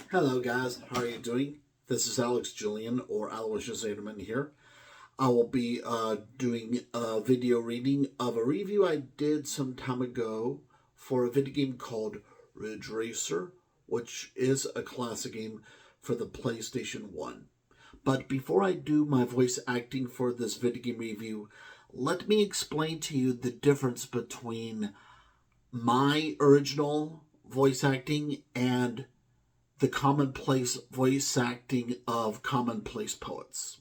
Hello guys, how are you doing? This is Alex Julian or Aloysius Aderman here. I will be doing a video reading of a review I did some time ago for a video game called Ridge Racer, which is a classic game for the PlayStation 1. But before I do my voice acting for this video game review, let me explain to you the difference between my original voice acting and the commonplace voice acting of commonplace poets.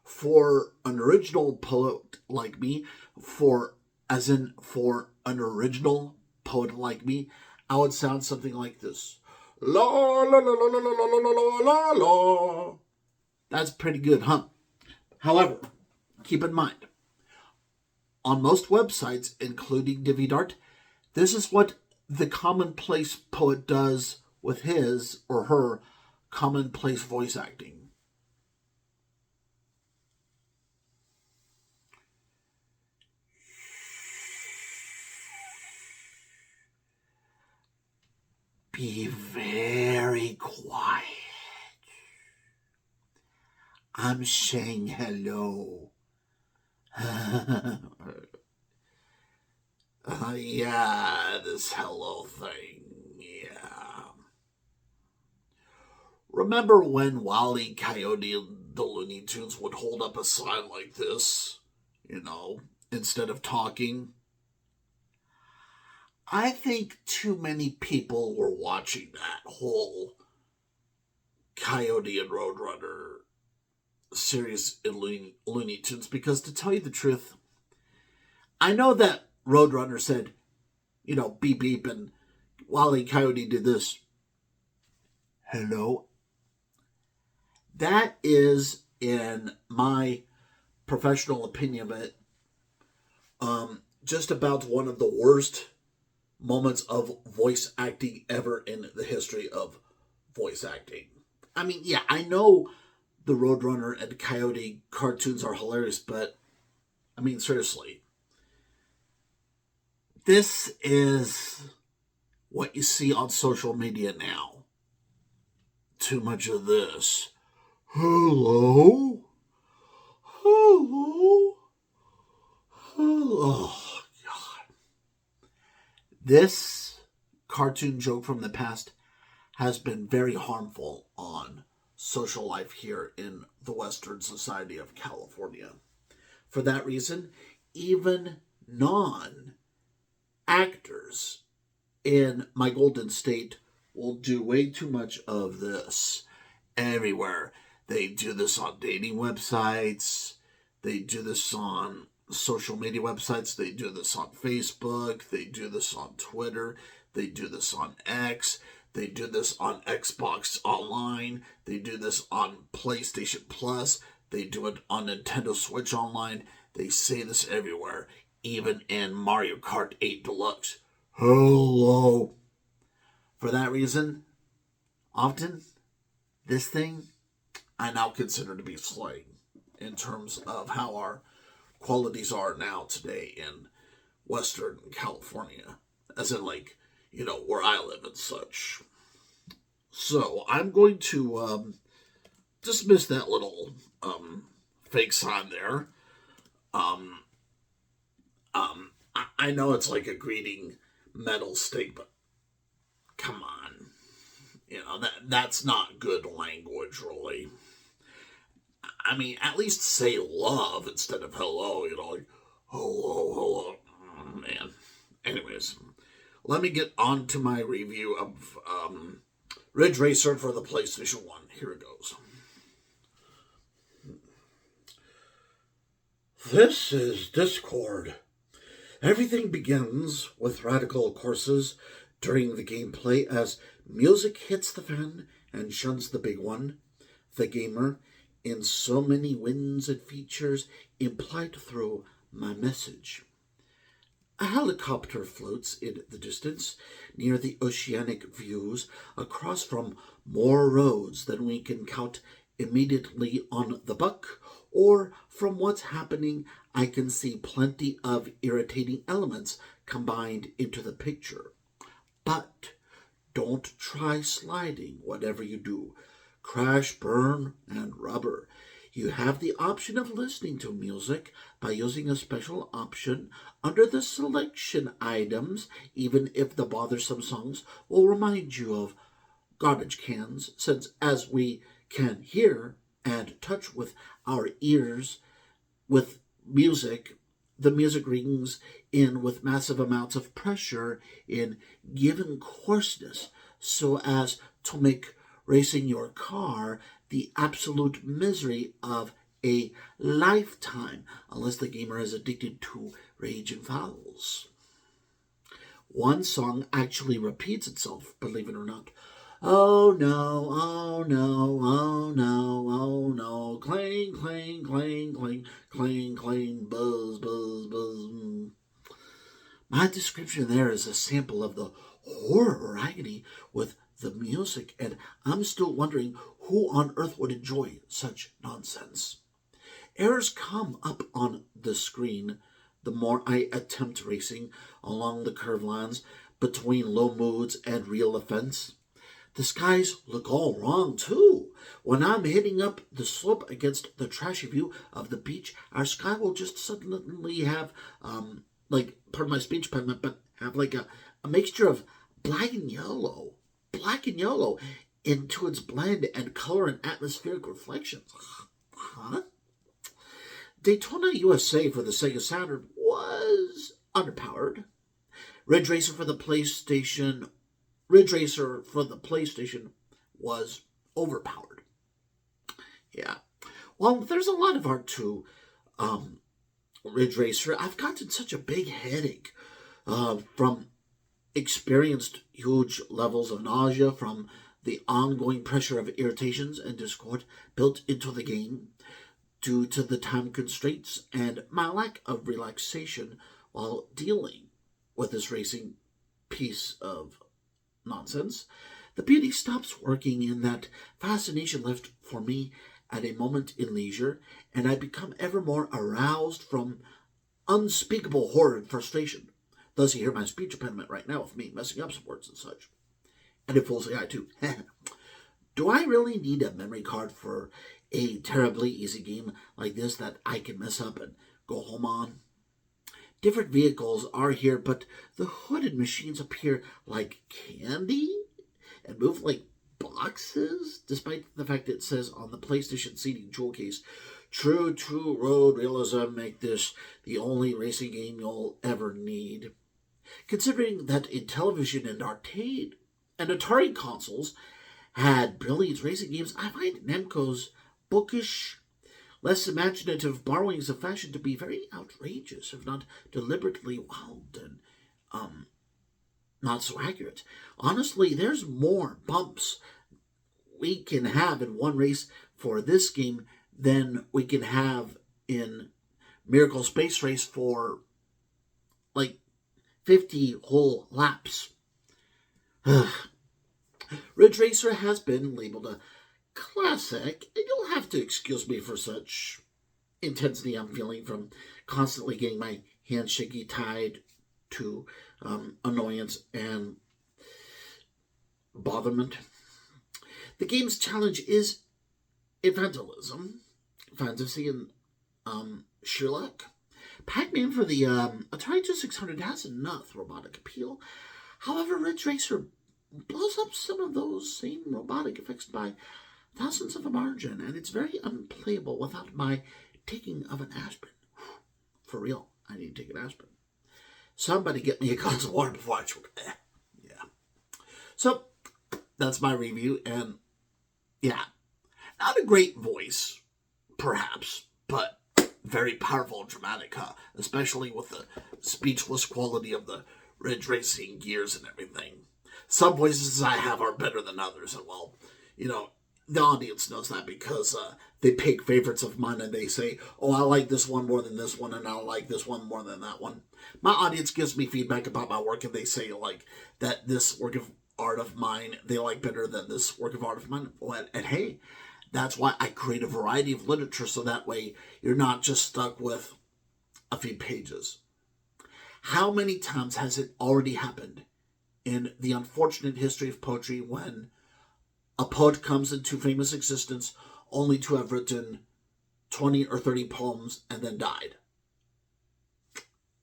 For an original poet like me, for an original poet like me, I would sound something like this. La la la la la la la la la la. That's pretty good, huh? However, keep in mind, on most websites, including DeviantArt, this is what the commonplace poet does with his or her commonplace voice acting. Be very quiet. I'm saying hello. Yeah, this hello thing. Yeah. Remember when Wally, Coyote, and the Looney Tunes would hold up a sign like this, instead of talking? I think too many people were watching that whole Coyote and Roadrunner series in Looney Tunes because, to tell you the truth, I know that Roadrunner said, beep beep, and Wally Coyote did this. Hello. That is, in my professional opinion of it, just about one of the worst moments of voice acting ever in the history of voice acting. I mean, yeah, I know the Roadrunner and Coyote cartoons are hilarious, but, I mean, seriously. This is what you see on social media now. Too much of this. Hello? Hello? Hello? Oh, God. This cartoon joke from the past has been very harmful on social life here in the Western Society of California. For that reason, even non-actors in my Golden State will do way too much of this everywhere. They do this on dating websites. They do this on social media websites. They do this on Facebook. They do this on Twitter. They do this on X. They do this on Xbox Online. They do this on PlayStation Plus. They do it on Nintendo Switch Online. They say this everywhere, even in Mario Kart 8 Deluxe. Hello. For that reason, often, this thing I now consider to be slang in terms of how our qualities are now today in Western California. As in, where I live and such. So, I'm going to dismiss that little fake sign there. I know it's like a greeting metal stick, but come on. That's not good language, really. I mean, at least say love instead of hello, hello. Oh, man. Anyways, let me get on to my review of Ridge Racer for the PlayStation 1. Here it goes. This is Discord. Everything begins with radical courses during the gameplay as music hits the fan and shuns the big one, the gamer, in so many winds and features implied through my message. A helicopter floats in the distance near the oceanic views across from more roads than we can count immediately on the buck, or from what's happening I can see plenty of irritating elements combined into the picture. But Don't try sliding, whatever you do. Crash, burn, and rubber. You have the option of listening to music by using a special option under the selection items, even if the bothersome songs will remind you of garbage cans, since as we can hear and touch with our ears with music, the music rings in with massive amounts of pressure in given coarseness so as to make racing your car the absolute misery of a lifetime, unless the gamer is addicted to rage and fouls. One song actually repeats itself, believe it or not. Oh no, oh no, oh no, oh no, clang, clang, clang, clang, clang, clang, buzz, buzz, buzz. My description there is a sample of the horror agony with the music, and I'm still wondering who on earth would enjoy such nonsense. Errors come up on the screen the more I attempt racing along the curved lines between low moods and real offense. The skies look all wrong, too. When I'm hitting up the slope against the trashy view of the beach, our sky will just suddenly have, pardon my speech impediment, but have like a mixture of black and yellow into its blend and color and atmospheric reflections. Huh? Daytona USA for the Sega Saturn was underpowered. Ridge Racer for the PlayStation was overpowered. Yeah. Well, there's a lot of art to Ridge Racer. I've gotten such a big headache from experienced huge levels of nausea from the ongoing pressure of irritations and discord built into the game due to the time constraints and my lack of relaxation while dealing with this racing piece of nonsense. The beauty stops working in that fascination left for me at a moment in leisure, and I become ever more aroused from unspeakable horror and frustration. Thus, you hear my speech impediment right now with me messing up some words and such. And it fools the eye, too. Do I really need a memory card for a terribly easy game like this that I can mess up and go home on? Different vehicles are here, but the hooded machines appear like candy and move like boxes, despite the fact it says on the PlayStation CD jewel case, true road realism make this the only racing game you'll ever need. Considering that in television and Atari consoles had brilliant racing games, I find Namco's bookish, less imaginative borrowings of fashion to be very outrageous, if not deliberately wild and not so accurate. Honestly, there's more bumps we can have in one race for this game than we can have in Miracle Space Race for like 50 whole laps. Ridge Racer has been labeled a classic, and you'll have to excuse me for such intensity I'm feeling from constantly getting my hands shaky tied to annoyance and botherment. The game's challenge is infantilism, fantasy, and sheer luck. Pac-Man for the Atari 2600 has enough robotic appeal. However, Ridge Racer blows up some of those same robotic effects by thousands of a margin, and it's very unplayable without my taking of an aspirin. For real, I need to take an aspirin. Somebody get me a glass of water before I choke. Yeah. So, that's my review, and yeah, not a great voice, perhaps, but very powerful and dramatic, huh? Especially with the speechless quality of the Ridge Racing gears and everything. Some voices I have are better than others, and well, the audience knows that because they pick favorites of mine and they say, oh, I like this one more than this one, and I like this one more than that one. My audience gives me feedback about my work, and they say, like, that this work of art of mine they like better than this work of art of mine. And hey, that's why I create a variety of literature, so that way you're not just stuck with a few pages. How many times has it already happened in the unfortunate history of poetry when a poet comes into famous existence only to have written 20 or 30 poems and then died.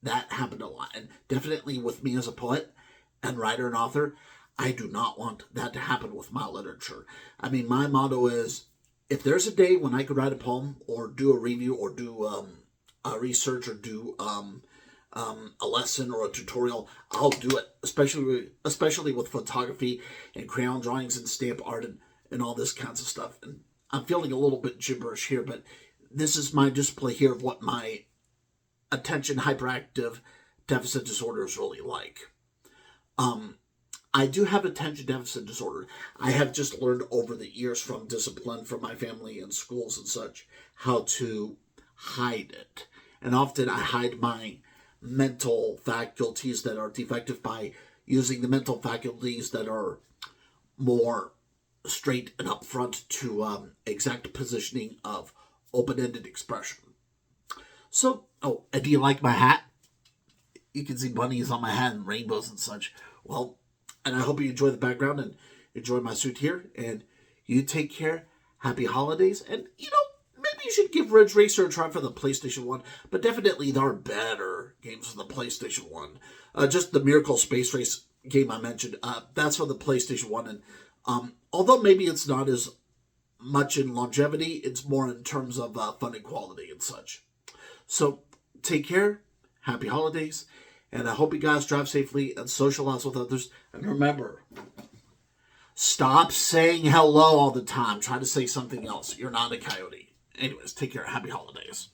That happened a lot. And definitely with me as a poet and writer and author, I do not want that to happen with my literature. I mean, my motto is, if there's a day when I could write a poem or do a review or do a research or do a lesson or a tutorial, I'll do it, especially with photography and crayon drawings and stamp art and all this kinds of stuff. And I'm feeling a little bit gibberish here, but this is my display here of what my attention hyperactive deficit disorder is really like. I do have attention deficit disorder. I have just learned over the years from discipline from my family and schools and such how to hide it. And often I hide my mental faculties that are defective by using the mental faculties that are more straight and upfront to exact positioning of open-ended expression. So, and do you like my hat? You can see bunnies on my hat and rainbows and such. Well, and I hope you enjoy the background and enjoy my suit here. And you take care. Happy holidays. And, maybe you should give Ridge Racer a try for the PlayStation 1. But definitely there are better games for the PlayStation 1. Just the Miracle Space Race game I mentioned, that's for the PlayStation 1. And although maybe it's not as much in longevity, it's more in terms of fun and quality and such. So, take care. Happy holidays. And I hope you guys drive safely and socialize with others. And remember, stop saying hello all the time. Try to say something else. You're not a coyote. Anyways, take care. Happy holidays.